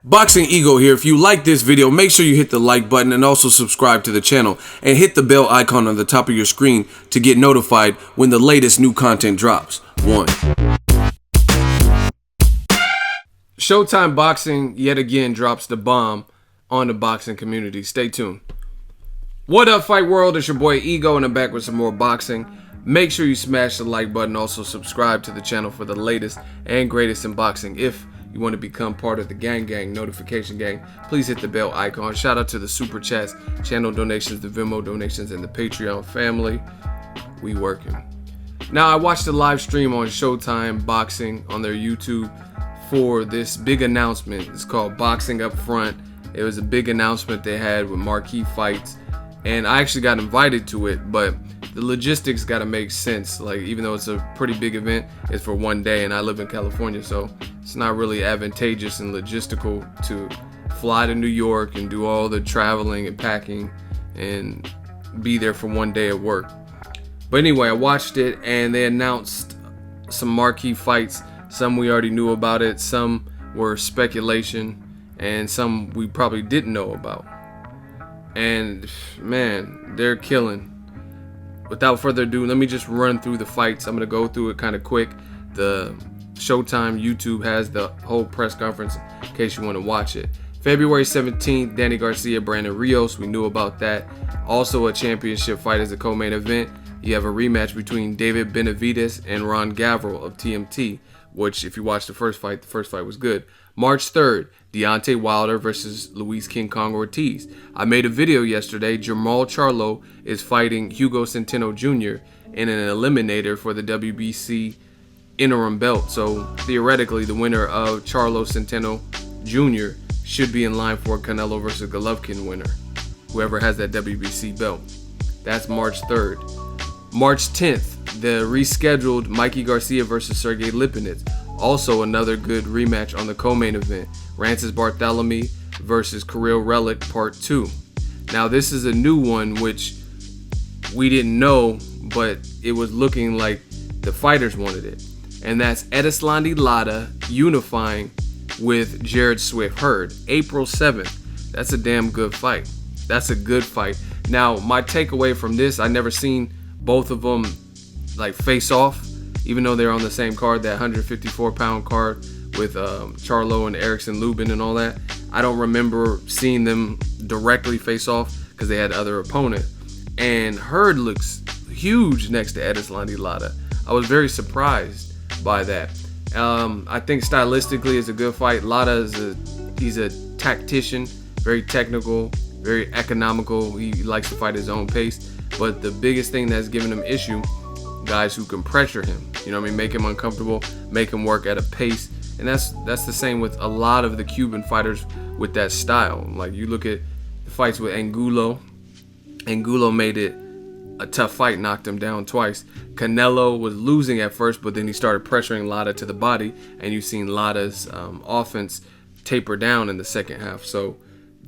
Boxing Ego here. If you like this video, make sure you hit the like button and also subscribe to the channel and hit the bell icon on the top of your screen to get notified when the latest new content drops. 1. Showtime Boxing yet again drops the bomb on the boxing community. Stay tuned. What up, Fight World? It's your boy Ego and I'm back with some more boxing. Make sure you smash the like button. Also subscribe to the channel for the latest and greatest in boxing. If you want to become part of the gang notification gang, please hit the bell icon. Shout out to the super chats, channel donations, the Venmo donations, and the Patreon family. We working. Now, I watched the live stream on Showtime Boxing on their YouTube for this big announcement. It's called Boxing Up Front. It was a big announcement they had with marquee fights, and I actually got invited to it, but the logistics got to make sense. Like, even though it's a pretty big event, it's for one day, and I live in California, so it's not really advantageous and logistical to fly to New York and do all the traveling and packing and be there for one day at work. But anyway, I watched it, and they announced some marquee fights. Some we already knew about it, some were speculation, and some we probably didn't know about. And man, they're killing. Without further ado, let me just run through the fights. I'm going to go through it kind of quick. The Showtime YouTube has the whole press conference in case you want to watch it. February 17th, Danny Garcia, Brandon Rios. We knew about that. Also a championship fight as a co-main event. You have a rematch between David Benavidez and Ron Gavril of TMT, which if you watch the first fight was good. March 3rd, Deontay Wilder versus Luis King Kong Ortiz. I made a video yesterday. Jermall Charlo is fighting Hugo Centeno Jr. in an eliminator for the WBC interim belt. So theoretically, the winner of Charlo Centeno Jr. should be in line for a Canelo versus Golovkin winner, whoever has that WBC belt. That's March 3rd. March 10th, the rescheduled Mikey Garcia versus Sergey Lipinets. Also another good rematch on the co-main event. Rances Barthélemy versus Kirill Relik Part 2. Now this is a new one which we didn't know, but it was looking like the fighters wanted it. And that's Erislandy Lara unifying with Jared Swift-Hurd. April 7th. That's a damn good fight. That's a good fight. Now my takeaway from this, I never seen both of them like face off, even though they're on the same card, that 154-pound card with Charlo and Erickson Lubin and all that. I don't remember seeing them directly face off because they had other opponents. And Hurd looks huge next to Erislandy Lara. I was very surprised by that. I think stylistically it's a good fight. Lara he's a tactician, very technical, very economical. He likes to fight his own pace. But the biggest thing that's giving him issue, guys who can pressure him, you know what I mean, make him uncomfortable, make him work at a pace. And that's the same with a lot of the Cuban fighters with that style. Like you look at the fights with Angulo made it a tough fight, knocked him down twice. Canelo was losing at first, but then he started pressuring Lara to the body, and you've seen Lara's offense taper down in the second half. So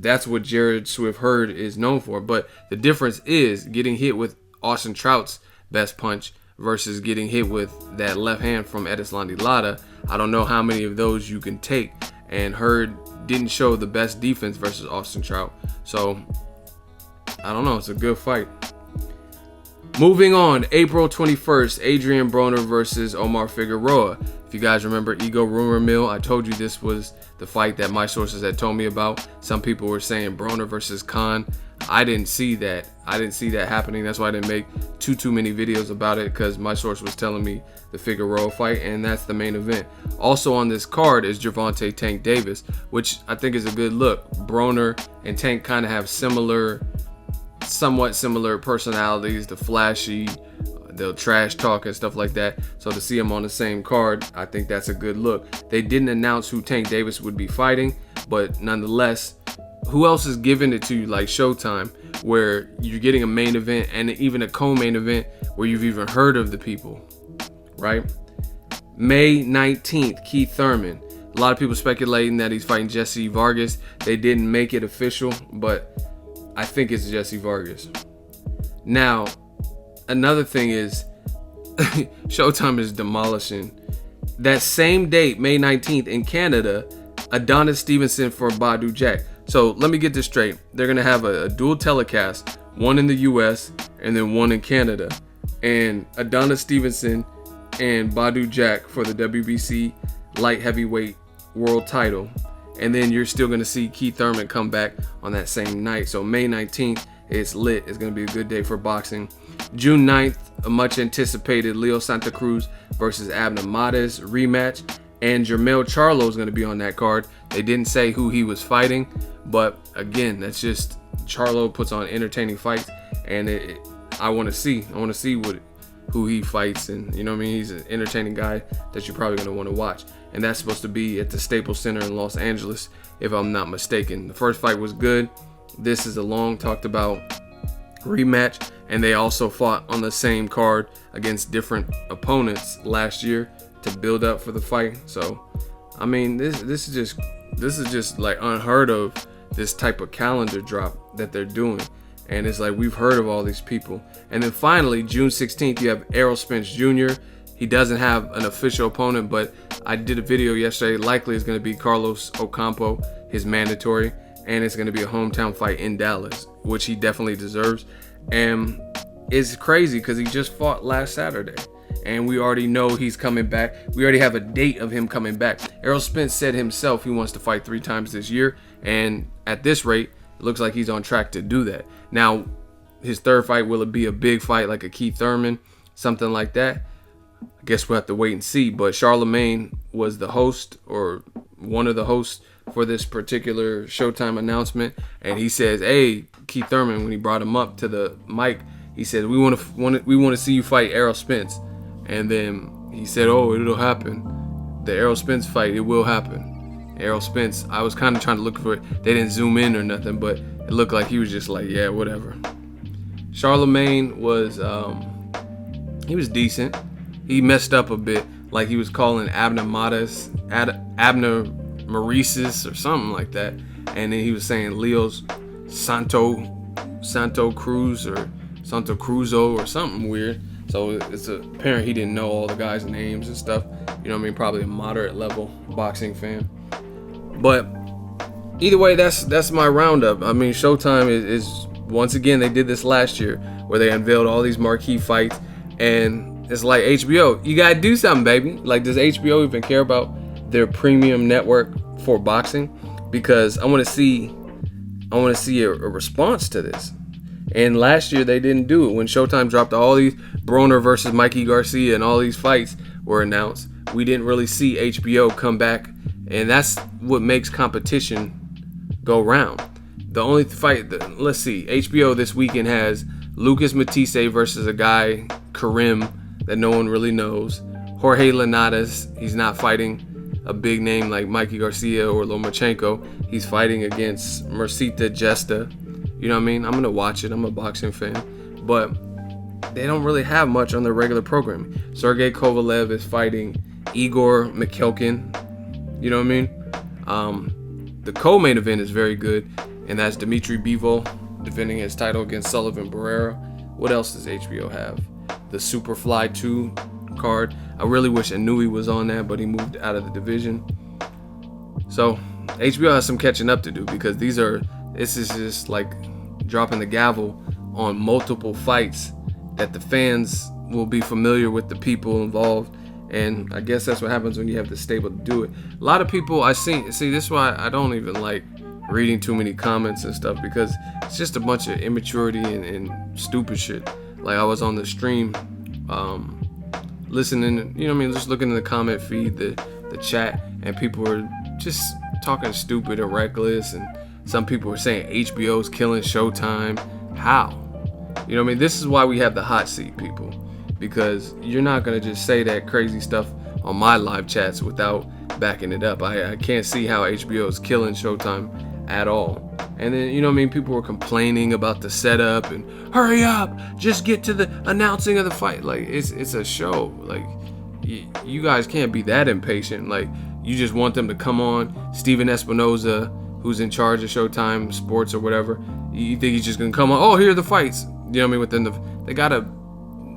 that's what Jared Swift-Hurd is known for. But the difference is getting hit with Austin Trout's best punch versus getting hit with that left hand from Erislandy Lara. I don't know how many of those you can take. And Hurd didn't show the best defense versus Austin Trout. So, I don't know. It's a good fight. Moving on, April 21st, Adrian Broner versus Broner-Figueroa. If you guys remember Ego Rumor Mill, I told you this was the fight that my sources had told me about. Some people were saying Broner versus Khan. I didn't see that. I didn't see that happening. That's why I didn't make too many videos about it, because my source was telling me the Figueroa fight, and that's the main event. Also on this card is Gervonta Tank Davis, which I think is a good look. Broner and Tank kind of have somewhat similar personalities. The flashy, they'll trash talk and stuff like that. So to see them on the same card, I think that's a good look. They didn't announce who Tank Davis would be fighting, but nonetheless, who else is giving it to you like Showtime, where you're getting a main event and even a co-main event where you've even heard of the people, right? May 19th, Keith Thurman. A lot of people speculating that he's fighting Jesse Vargas. They didn't make it official, but I think it's Jesse Vargas. Now, another thing is Showtime is demolishing. That same date, May 19th in Canada, Adonis Stevenson for Broner-Figueroa. So let me get this straight. They're going to have a dual telecast, one in the US and then one in Canada. And Adonis Stevenson and Broner-Figueroa for the WBC light heavyweight world title. And then you're still going to see Keith Thurman come back on that same night. So May 19th, it's lit. It's going to be a good day for boxing. June 9th, a much anticipated Leo Santa Cruz versus Abner Mares rematch. And Jermell Charlo is going to be on that card. They didn't say who he was fighting, but again, that's just Charlo puts on entertaining fights, and I want to see who he fights, and you know what I mean. He's an entertaining guy that you're probably going to want to watch, and that's supposed to be at the Staples Center in Los Angeles, if I'm not mistaken. The first fight was good. This is a long talked about rematch, and they also fought on the same card against different opponents last year to build up for the fight. So I mean, this is just like unheard of, this type of calendar drop that they're doing. And it's like, we've heard of all these people. And then finally, June 16th, you have Errol Spence Jr. He doesn't have an official opponent, but I did a video yesterday. Likely it's going to be Carlos Ocampo, his mandatory, and it's going to be a hometown fight in Dallas, which he definitely deserves. And it's crazy because he just fought last Saturday, and we already know he's coming back. We already have a date of him coming back. Errol Spence said himself he wants to fight 3 times this year, and at this rate, it looks like he's on track to do that. Now, his third fight, will it be a big fight like a Keith Thurman, something like that? I guess we'll have to wait and see. But Charlemagne was the host, or one of the hosts, for this particular Showtime announcement, and he says, "Hey, Keith Thurman," when he brought him up to the mic, he said, "We want to see you fight Errol Spence." And then he said, "Oh, it'll happen. The Errol Spence fight, it will happen." Errol Spence, I was kind of trying to look for it. They didn't zoom in or nothing, but it looked like he was just like, yeah, whatever. Charlemagne was, he was decent. He messed up a bit, like he was calling Abner Mares, Abner Maurices or something like that. And then he was saying Leo's Santo Cruz or Santo Cruzo or something weird. So it's apparent he didn't know all the guys' names and stuff. You know what I mean? Probably a moderate level boxing fan. But either way, that's my roundup. I mean, Showtime is once again, they did this last year where they unveiled all these marquee fights, and it's like, HBO, you gotta do something, baby. Like, does HBO even care about their premium network for boxing? Because I want to see a response to this. And last year they didn't do it. When Showtime dropped all these Broner versus Mikey Garcia and all these fights were announced, we didn't really see HBO come back. And that's what makes competition go round. The only fight, let's see, HBO this weekend has Lucas Matisse versus a guy, Karim, that no one really knows. Jorge Linares, he's not fighting a big name like Mikey Garcia or Lomachenko. He's fighting against Mercita Gesta. You know what I mean? I'm going to watch it. I'm a boxing fan. But they don't really have much on their regular programming. Sergey Kovalev is fighting Igor Mikhelkin. You know what I mean? The co-main event is very good, and that's Dmitry Bivol defending his title against Sullivan Barrera. What else does HBO have? The Superfly 2 card. I really wish Inouye was on that, but he moved out of the division. So HBO has some catching up to do, because this is just like dropping the gavel on multiple fights that the fans will be familiar with the people involved. And I guess that's what happens when you have the stable to do it. A lot of people see, this is why I don't even like reading too many comments and stuff, because it's just a bunch of immaturity and stupid shit. Like, I was on the stream listening, you know what I mean, just looking in the comment feed, the chat, and people were just talking stupid and reckless, and some people were saying HBO's killing Showtime. How? You know what I mean? This is why we have the hot seat, people. Because you're not going to just say that crazy stuff on my live chats without backing it up. I can't see how HBO is killing Showtime at all. And then, you know what I mean, people were complaining about the setup and hurry up, just get to the announcing of the fight. Like, it's a show. Like, you guys can't be that impatient. Like, you just want them to come on. Steven Espinoza, who's in charge of Showtime Sports or whatever, you think he's just going to come on, oh, here are the fights. You know what I mean? They got to...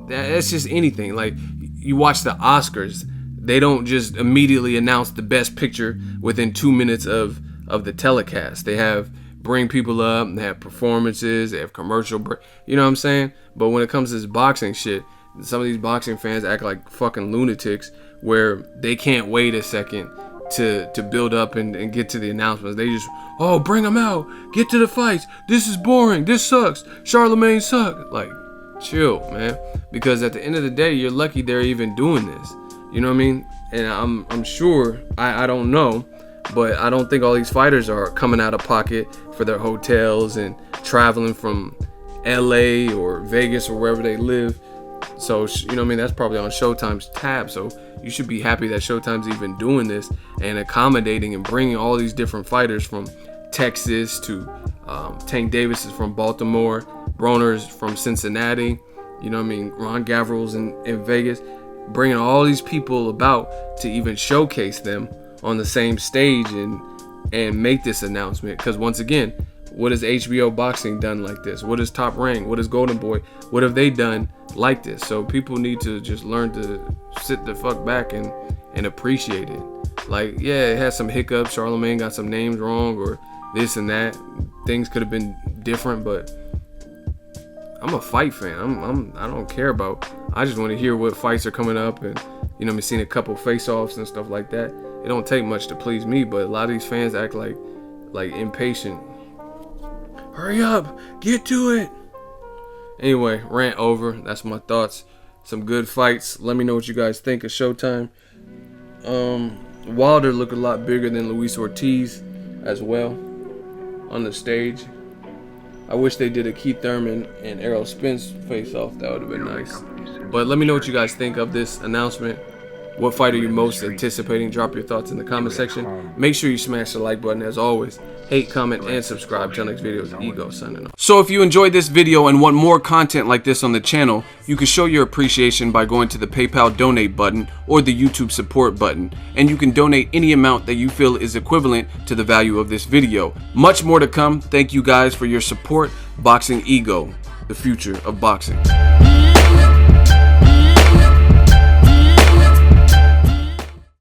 It's just anything. Like, you watch the Oscars, they don't just immediately announce the best picture within 2 minutes of the telecast. They bring people up, they have performances, they have commercial you know what I'm saying? But when it comes to this boxing shit, some of these boxing fans act like fucking lunatics, where they can't wait a second to build up and get to the announcements. They just, oh, bring them out, get to the fights, this is boring, this sucks, Charlemagne sucks. Like, chill, man, because at the end of the day, you're lucky they're even doing this. You know what I mean? And I'm sure, I don't know, but I don't think all these fighters are coming out of pocket for their hotels and traveling from LA or Vegas or wherever they live. So, you know what I mean? That's probably on Showtime's tab. So you should be happy that Showtime's even doing this and accommodating and bringing all these different fighters from Texas to Tank Davis is from Baltimore, Broner's from Cincinnati, you know what I mean? Ron Gavrill's in Vegas, bringing all these people about to even showcase them on the same stage and make this announcement. Because once again, what has HBO Boxing done like this? What has Top Rank? What has Golden Boy? What have they done like this? So people need to just learn to sit the fuck back and appreciate it. Like, yeah, it has some hiccups. Charlemagne got some names wrong or this and that. Things could have been different, but I'm a fight fan. I don't care about. I just want to hear what fights are coming up, and you know, I'm seeing a couple face-offs and stuff like that. It don't take much to please me, but a lot of these fans act like impatient. Hurry up, get to it. Anyway, rant over. That's my thoughts. Some good fights. Let me know what you guys think of Showtime. Wilder looked a lot bigger than Luis Ortiz as well on the stage. I wish they did a Keith Thurman and Errol Spence face-off. That would have been nice. But let me know what you guys think of this announcement. What fight are you most anticipating? Drop your thoughts in the comment section. Make sure you smash the like button as always. Hate, comment, and subscribe. Till next video is Ego signing off. So if you enjoyed this video and want more content like this on the channel, you can show your appreciation by going to the PayPal donate button or the YouTube support button. And you can donate any amount that you feel is equivalent to the value of this video. Much more to come. Thank you guys for your support. Boxing Ego, the future of boxing.